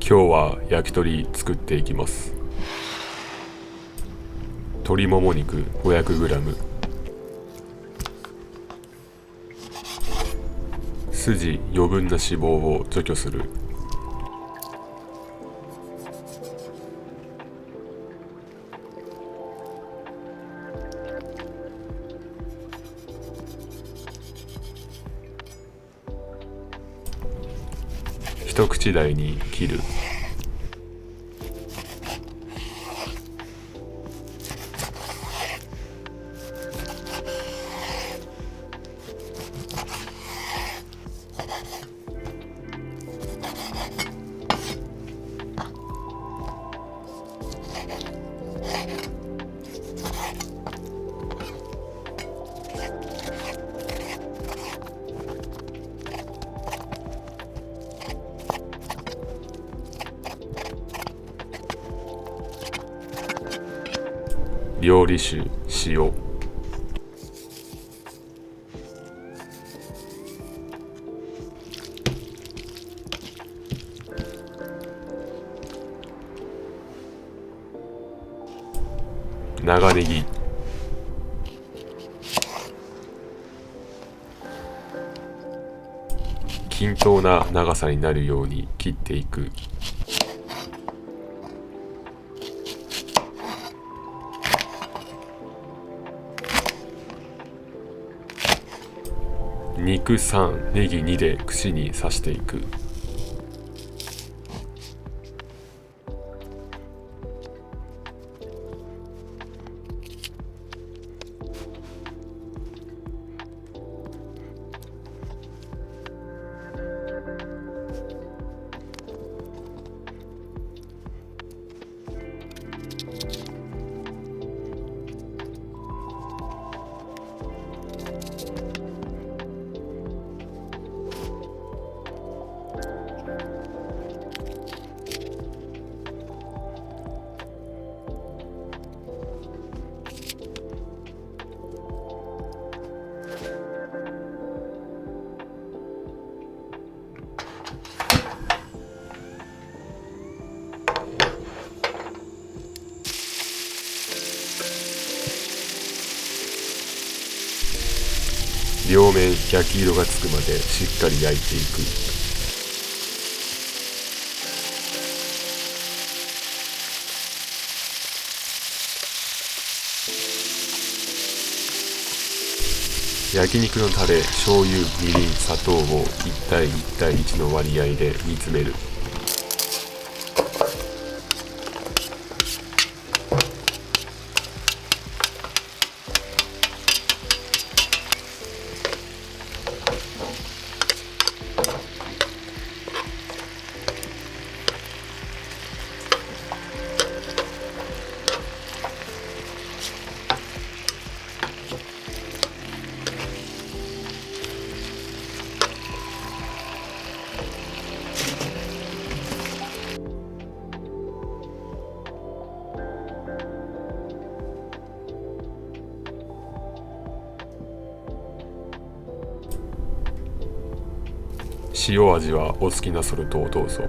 今日は焼き鳥作っていきます。鶏もも肉 500g、 筋余分な脂肪を除去する。一口大に切る。料理酒塩、長ネギ、均等な長さになるように切っていく。肉3、ネギ2で串に刺していく。両面焼き色がつくまでしっかり焼いていく。焼肉のタレ、醤油、みりん、砂糖を1対1対1の割合で煮詰める。塩味はお好きなソルトをどうぞ。